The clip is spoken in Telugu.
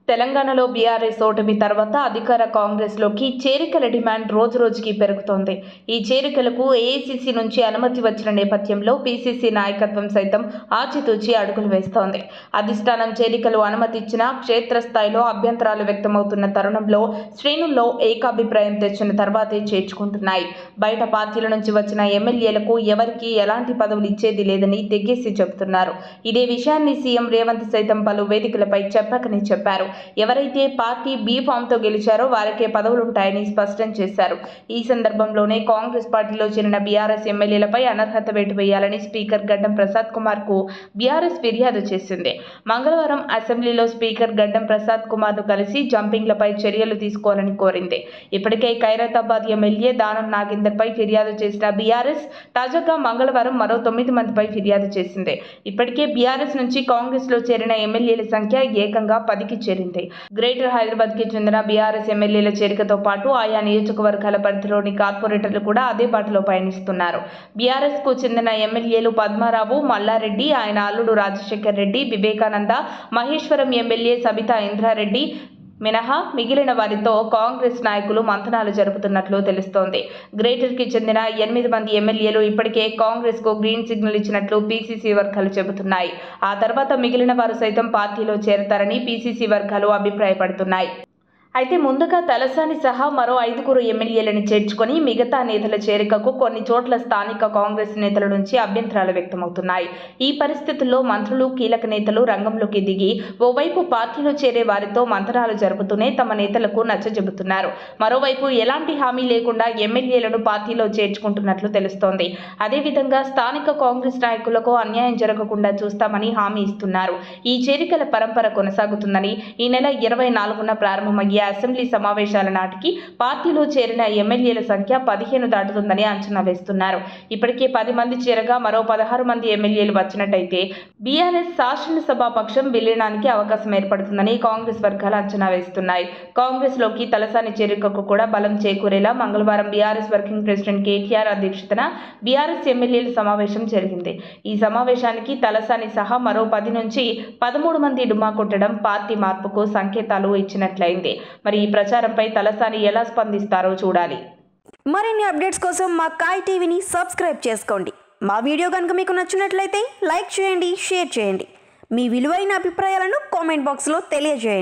తెలంగాణలో బీఆర్ఎస్ ఓటమి తర్వాత అధికార కాంగ్రెస్లోకి చేరికల డిమాండ్ రోజురోజుకి పెరుగుతోంది. ఈ చేరికలకు ఏఐసీసీ నుంచి అనుమతి వచ్చిన నేపథ్యంలో పీసీసీ నాయకత్వం సైతం ఆచితూచి అడుగులు వేస్తోంది. అధిష్టానం చేరికలు అనుమతిచ్చినా క్షేత్రస్థాయిలో అభ్యంతరాలు వ్యక్తమవుతున్న తరుణంలో శ్రేణుల్లో ఏకాభిప్రాయం తెచ్చిన తర్వాతే చేర్చుకుంటున్నాయి. బయట పార్టీల నుంచి వచ్చిన ఎమ్మెల్యేలకు ఎవరికీ ఎలాంటి పదవులు ఇచ్చేది లేదని తెగేసి చెబుతున్నారు. ఇదే విషయాన్ని సీఎం రేవంత్ సైతం పలు వేదికలపై చెప్పకనే చెప్పారు. ఎవరైతే పార్టీ బీ ఫామ్తో గెలిచారో వారికే పదవులుంటాయని స్పష్టం చేశారు. ఈ సందర్భంలోనే కాంగ్రెస్ పార్టీలో చేరిన బీఆర్ఎస్ ఎమ్మెల్యేలపై అనర్హత వేటు వేయాలని స్పీకర్ గడ్డం ప్రసాద్ కుమార్కు బీఆర్ఎస్ ఫిర్యాదు చేసింది. మంగళవారం అసెంబ్లీలో స్పీకర్ గడ్డం ప్రసాద్ కుమార్ను కలిసి జంపింగ్లపై చర్యలు తీసుకోవాలని కోరింది. ఇప్పటికే ఖైరతాబాద్ ఎమ్మెల్యే దానం నాగేందర్పై ఫిర్యాదు చేసిన బీఆర్ఎస్ తాజాగా మంగళవారం మరో 9 మందిపై ఫిర్యాదు చేసింది. ఇప్పటికే బీఆర్ఎస్ నుంచి కాంగ్రెస్లో చేరిన ఎమ్మెల్యేల సంఖ్య ఏకంగా 10కి చేరింది. గ్రేటర్ హైదరాబాద్ కి చెందిన బీఆర్ఎస్ ఎమ్మెల్యేల చేరికతో పాటు ఆయా నియోజకవర్గాల పరిధిలోని కార్పొరేటర్లు కూడా అదే బాటలో పయనిస్తున్నారు. బీఆర్ఎస్ కు చెందిన ఎమ్మెల్యేలు పద్మారావు, మల్లారెడ్డి, ఆయన అల్లుడు రాజశేఖర్ రెడ్డి, వివేకానంద, మహేశ్వరం ఎమ్మెల్యే సబితా ఇంద్రారెడ్డి మినహా మిగిలిన వారితో కాంగ్రెస్ నాయకులు మంతనాలు జరుపుతున్నట్లు తెలుస్తోంది. గ్రేటర్ కి చెందిన 8 మంది ఎమ్మెల్యేలు ఇప్పటికే కాంగ్రెస్ కు గ్రీన్ సిగ్నల్ ఇచ్చినట్లు పీసీసీ వర్గాలు చెబుతున్నాయి. ఆ తర్వాత మిగిలిన వారు సైతం పార్టీలో చేరతారని పీసీసీ వర్గాలు అభిప్రాయపడుతున్నాయి. అయితే ముందుగా తలసాని సహా మరో 5 ఎమ్మెల్యేలను చేర్చుకొని మిగతా నేతల చేరికకు కొన్ని చోట్ల స్థానిక కాంగ్రెస్ నేతల నుంచి అభ్యంతరాలు వ్యక్తమవుతున్నాయి. ఈ పరిస్థితుల్లో మంత్రులు, కీలక నేతలు రంగంలోకి దిగి ఓవైపు పార్టీలో చేరే వారితో మంతనాలు జరుపుతూనే తమ నేతలకు నచ్చజెబుతున్నారు. మరోవైపు ఎలాంటి హామీ లేకుండా ఎమ్మెల్యేలను పార్టీలో చేర్చుకుంటున్నట్లు తెలుస్తోంది. అదేవిధంగా స్థానిక కాంగ్రెస్ నాయకులకు అన్యాయం జరగకుండా చూస్తామని హామీ ఇస్తున్నారు. ఈ చేరికల పరంపర కొనసాగుతుందని ఈ నెల 24న ప్రారంభమయ్యే అసెంబ్లీ సమావేశాల నాటికి పార్టీలో చేరిన ఎమ్మెల్యేల సంఖ్య 15 దాటుతుందని అంచనా వేస్తున్నారు. ఇప్పటికే 10 మంది చేరగా మరో 16 మంది ఎమ్మెల్యేలు వచ్చినట్టయితే బీఆర్ఎస్ శాసనసభాపక్షం విలీనానికి అవకాశం ఏర్పడుతుందని కాంగ్రెస్ వర్గాలు అంచనా వేస్తున్నాయి. కాంగ్రెస్ లోకి తలసాని చేరికకు కూడా బలం చేకూరేలా మంగళవారం బీఆర్ఎస్ వర్కింగ్ ప్రెసిడెంట్ కేటీఆర్ అధ్యక్షతన బీఆర్ఎస్ ఎమ్మెల్యేల సమావేశం జరిగింది. ఈ సమావేశానికి తలసాని సహా మరో 10 నుంచి 13 మంది డుమ్మా కొట్టడం పార్టీ మార్పుకు సంకేతాలు ఇచ్చినట్లయింది. మరి ఈ ప్రచారంపై తలసాని ఎలా స్పందిస్తారో చూడాలి. మరిన్ని అప్డేట్స్ కోసం మా కాయ్ టీవీని సబ్స్క్రైబ్ చేసుకోండి. మా వీడియో కనుక మీకు నచ్చినట్లయితే లైక్ చేయండి, షేర్ చేయండి. మీ విలువైన అభిప్రాయాలను కామెంట్ బాక్స్లో తెలియజేయండి.